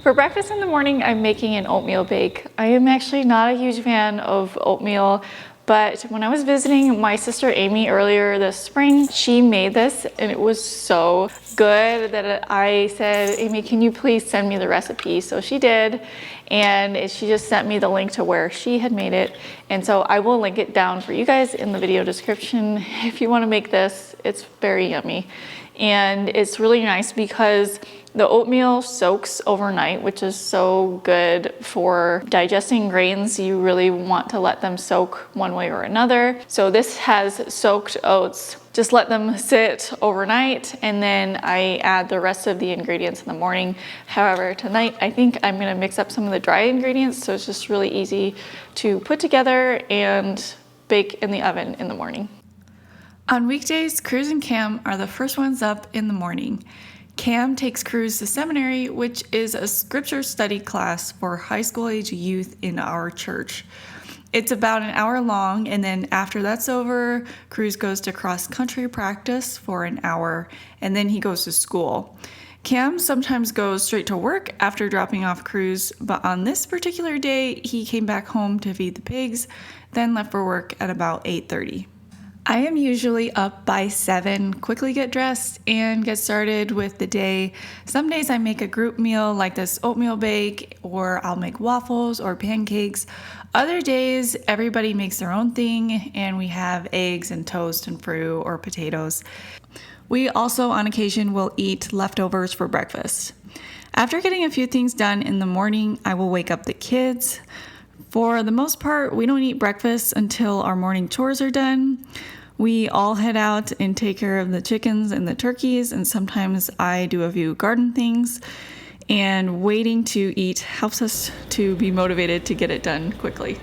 For breakfast in the morning, I'm making an oatmeal bake. I am actually not a huge fan of oatmeal, but when I was visiting my sister Amy earlier this spring, she made this and it was so good that I said, Amy, can you please send me the recipe? So she did, and she just sent me the link to where she had made it. And so I will link it down for you guys in the video description if you want to make this. It's very yummy. And it's really nice because the oatmeal soaks overnight, which is so good for digesting grains. You really want to let them soak one way or another. So this has soaked oats. Just let them sit overnight, and then I add the rest of the ingredients in the morning. However, tonight I think I'm gonna mix up some of the dry ingredients, so it's just really easy to put together and bake in the oven in the morning. On weekdays, Cruz and Cam are the first ones up in the morning. Cam takes Cruz to seminary, which is a scripture study class for high school age youth in our church. It's about an hour long, and then after that's over, Cruz goes to cross-country practice for an hour, and then he goes to school. Cam sometimes goes straight to work after dropping off Cruz, but on this particular day, he came back home to feed the pigs, then left for work at about 8:30. I am usually up by 7, quickly get dressed and get started with the day. Some days I make a group meal like this oatmeal bake, or I'll make waffles or pancakes. Other days, everybody makes their own thing and we have eggs and toast and fruit or potatoes. We also on occasion will eat leftovers for breakfast. After getting a few things done in the morning, I will wake up the kids. For the most part, we don't eat breakfast until our morning chores are done. We all head out and take care of the chickens and the turkeys, and sometimes I do a few garden things. And waiting to eat helps us to be motivated to get it done quickly.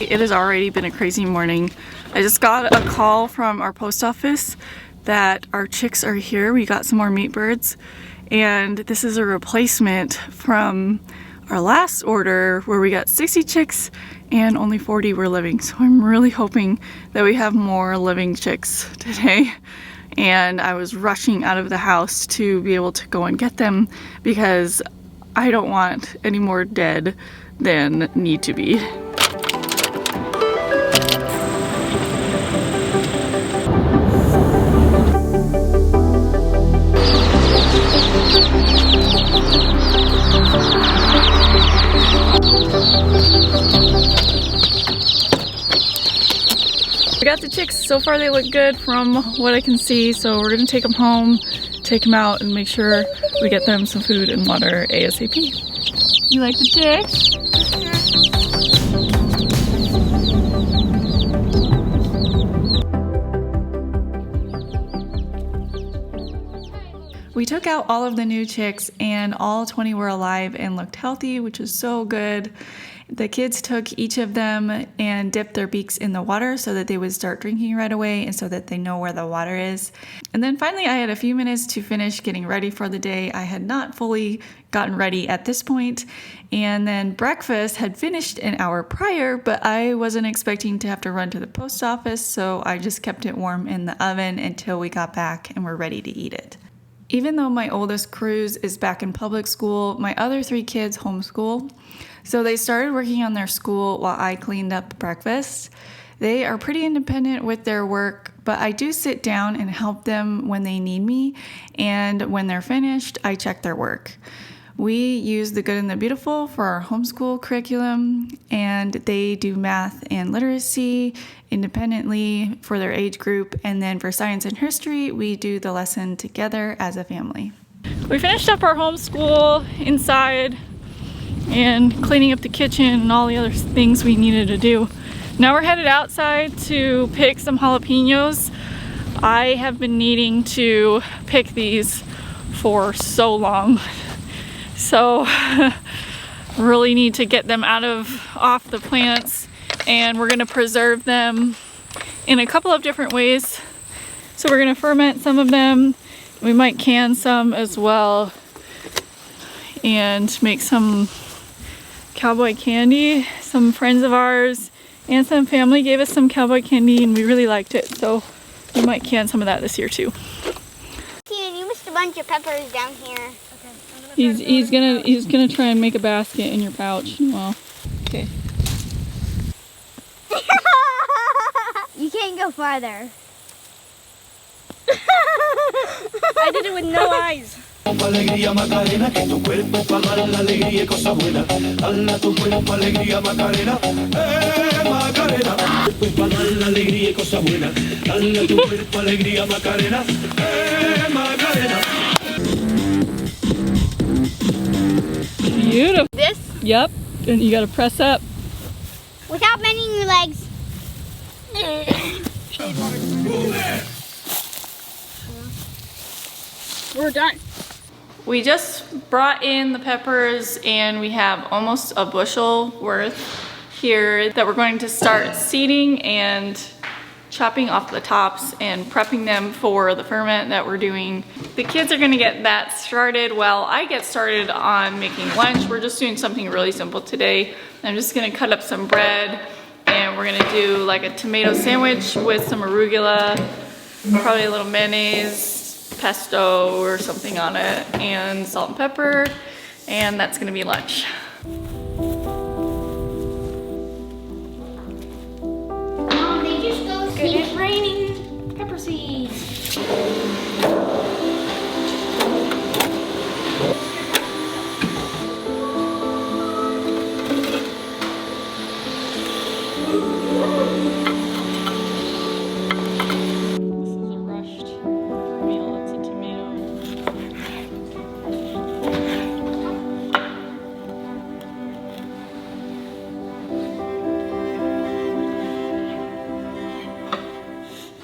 It has already been a crazy morning. I just got a call from our post office that our chicks are here. We got some more meat birds, and this is a replacement from our last order where we got 60 chicks and only 40 were living. So I'm really hoping that we have more living chicks today. And I was rushing out of the house to be able to go and get them because I don't want any more dead than need to be. We got the chicks. So far they look good from what I can see, so we're gonna take them home, take them out, and make sure we get them some food and water ASAP. You like the chicks? We took out all of the new chicks and all 20 were alive and looked healthy, which is so good. The kids took each of them and dipped their beaks in the water so that they would start drinking right away and so that they know where the water is. And then finally I had a few minutes to finish getting ready for the day. I had not fully gotten ready at this point, and then breakfast had finished an hour prior, but I wasn't expecting to have to run to the post office, so I just kept it warm in the oven until we got back and were ready to eat it. Even though my oldest Cruz is back in public school, my other 3 kids homeschool. So they started working on their school while I cleaned up breakfast. They are pretty independent with their work, but I do sit down and help them when they need me, and when they're finished, I check their work. We use the Good and the Beautiful for our homeschool curriculum, and they do math and literacy independently for their age group, and then for science and history, we do the lesson together as a family. We finished up our homeschool inside and cleaning up the kitchen and all the other things we needed to do. Now we're headed outside to pick some jalapenos. I have been needing to pick these for so long. So really need to get them off the plants, and we're gonna preserve them in a couple of different ways. So we're gonna ferment some of them. We might can some as well and make some cowboy candy. Some friends of ours and some family gave us some cowboy candy and we really liked it, so we might can some of that this year too. Ian, you missed a bunch of peppers down here. Okay. He's gonna try and make a basket in your pouch. Well, okay. You can't go farther. I did it with no eyes. Alegría Macarena, que tu cuerpo para dar la alegría y cosa buena. Hala tu cuerpo, alegría Macarena, Macarena. Tu cuerpo para dar la alegría y cosa buena. Hala tu cuerpo, alegría Macarena, Macarena. Beautiful. This? Yep. And you gotta press up. Without bending your legs. We're done. We just brought in the peppers and we have almost a bushel worth here that we're going to start seeding and chopping off the tops and prepping them for the ferment that we're doing. The kids are gonna get that started while I get started on making lunch. We're just doing something really simple today. I'm just gonna cut up some bread and we're gonna do like a tomato sandwich with some arugula, probably a little mayonnaise, pesto or something on it, and salt and pepper, and that's gonna be lunch. They just go Good, it's raining pepper seeds.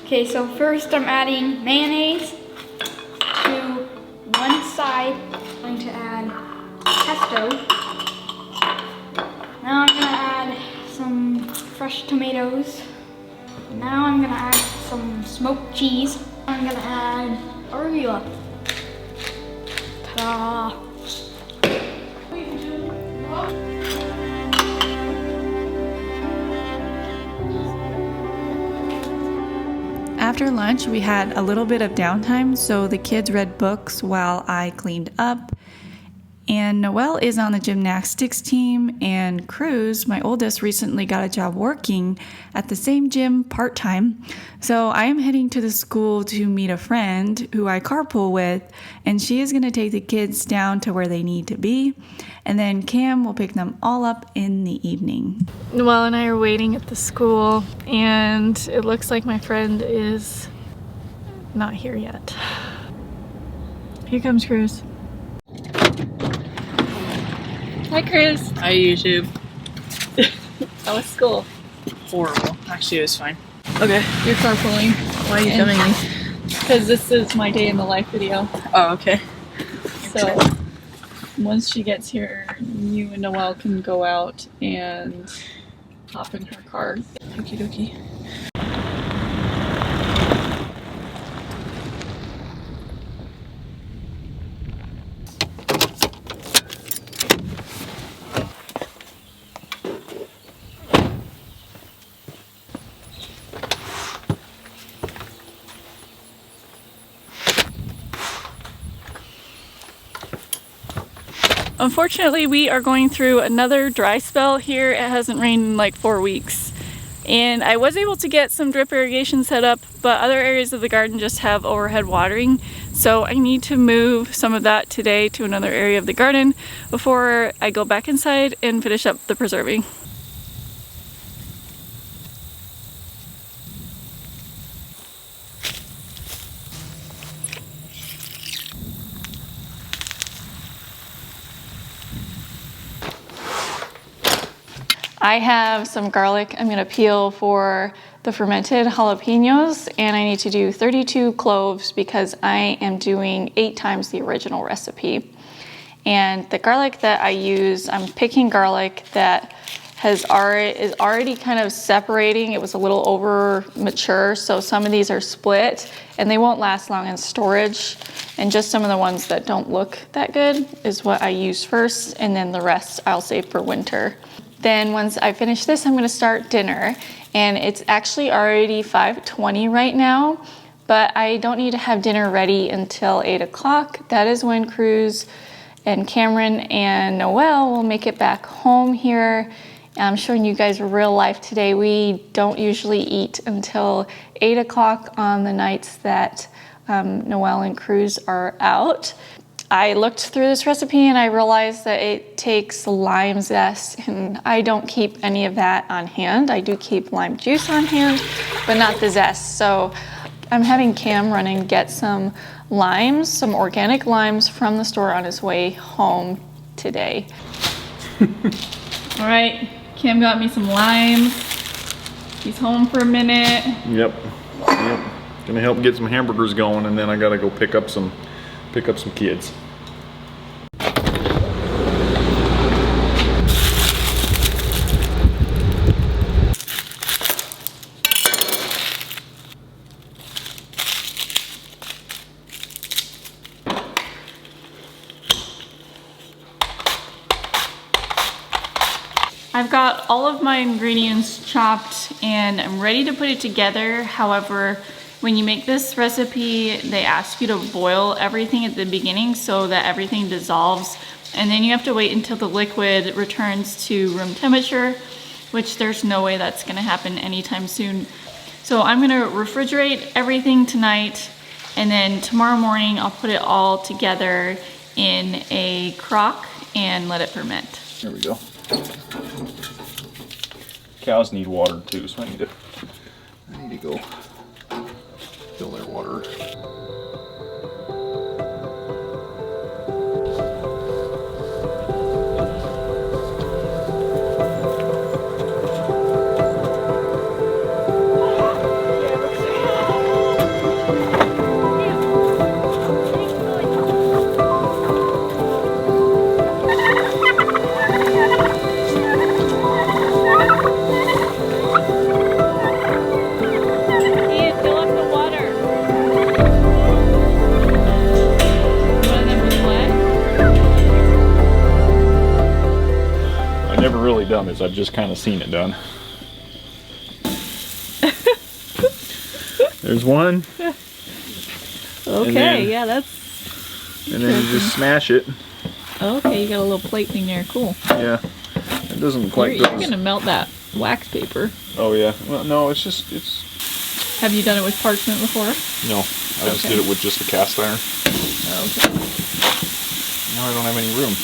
Okay, so first I'm adding mayonnaise to one side. I'm going to add pesto. Now I'm gonna add some fresh tomatoes. Now I'm gonna add some smoked cheese. I'm gonna add arugula. Ta-da! After lunch, we had a little bit of downtime, so the kids read books while I cleaned up. And Noelle is on the gymnastics team, and Cruz, my oldest, recently got a job working at the same gym part-time. So I am heading to the school to meet a friend who I carpool with, and she is going to take the kids down to where they need to be. And then Cam will pick them all up in the evening. Noelle and I are waiting at the school, and it looks like my friend is not here yet. Here comes Cruz. Hi, Chris. Hi, YouTube. How was school? Horrible. Actually, it was fine. Okay. You're carpooling. Why are you filming me? Because this is my day in the life video. Oh, okay. So, once she gets here, you and Noelle can go out and hop in her car. Okie dokie. Unfortunately, we are going through another dry spell here. It hasn't rained in like 4 weeks. And I was able to get some drip irrigation set up, but other areas of the garden just have overhead watering. So I need to move some of that today to another area of the garden before I go back inside and finish up the preserving. I have some garlic I'm gonna peel for the fermented jalapenos, and I need to do 32 cloves because I am doing 8 times the original recipe. And the garlic that I use, I'm picking garlic that is already kind of separating. It was a little over mature, so some of these are split and they won't last long in storage. And just some of the ones that don't look that good is what I use first, and then the rest I'll save for winter. Then once I finish this, I'm gonna start dinner, and it's actually already 5:20 right now, but I don't need to have dinner ready until 8 o'clock. That is when Cruz and Cameron and Noelle will make it back home here. I'm showing you guys real life today. We don't usually eat until 8 o'clock on the nights that Noelle and Cruz are out. I looked through this recipe and I realized that it takes lime zest, and I don't keep any of that on hand. I do keep lime juice on hand, but not the zest. So I'm having Cam run and get some limes, some organic limes from the store on his way home today. All right, Cam got me some limes. He's home for a minute. Yep. Gonna help get some hamburgers going, and then I gotta go pick up some kids. I've got all of my ingredients chopped and I'm ready to put it together. However, when you make this recipe, they ask you to boil everything at the beginning so that everything dissolves, and then you have to wait until the liquid returns to room temperature, which there's no way that's gonna happen anytime soon. So I'm gonna refrigerate everything tonight, and then tomorrow morning I'll put it all together in a crock and let it ferment. There we go. Cows need water too, so I need to go fill their water. Done is I've just kind of seen it done. There's one. Okay, yeah, that's... And then you just smash it. Okay, you got a little plate thing there, cool. Yeah, it doesn't quite You're gonna melt that wax paper. Oh yeah, well no, it's... Have you done it with parchment before? No, I just did it with just a cast iron. Okay. Now I don't have any room.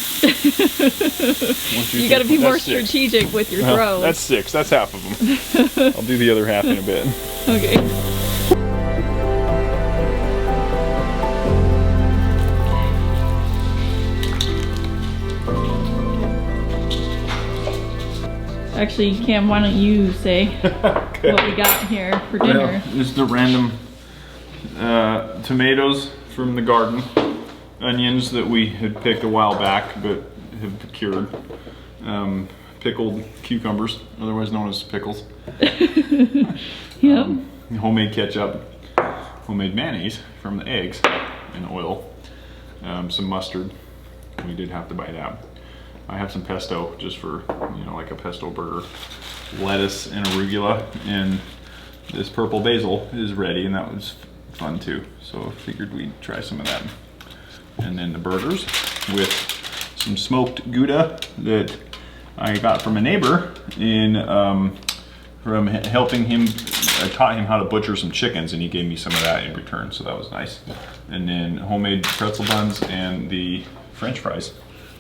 You gotta be more strategic with your throws. That's 6, that's half of them. I'll do the other half in a bit. Okay. Actually, Cam, why don't you say what we got here for dinner? Well, just the random tomatoes from the garden. onions that we had picked a while back but have cured. Pickled cucumbers, otherwise known as pickles. Yep. Homemade ketchup, homemade mayonnaise from the eggs and oil, some mustard. We did have to buy that. I have some pesto just for, you know, like a pesto burger. Lettuce and arugula, and this purple basil is ready, and that was fun too. So I figured we'd try some of that. And then the burgers with some smoked Gouda that I got from a neighbor from helping him. I taught him how to butcher some chickens, and he gave me some of that in return, so that was nice. And then homemade pretzel buns and the French fries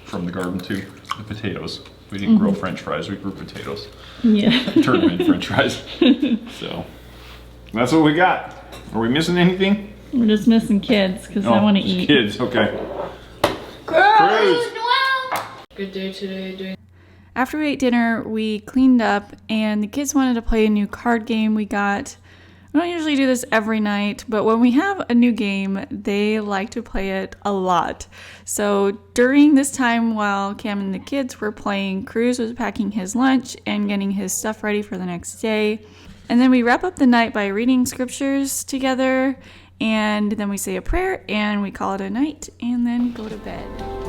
from the garden too. The potatoes. We didn't grow French fries, we grew potatoes. Yeah. Turned them into French fries. So that's what we got. Are we missing anything? We're just missing kids because I want to eat. Kids, okay. Cruise! Good day today. After we ate dinner, we cleaned up and the kids wanted to play a new card game we got. We don't usually do this every night, but when we have a new game, they like to play it a lot. So during this time while Cam and the kids were playing, Cruz was packing his lunch and getting his stuff ready for the next day. And then we wrap up the night by reading scriptures together, and then we say a prayer and we call it a night and then go to bed.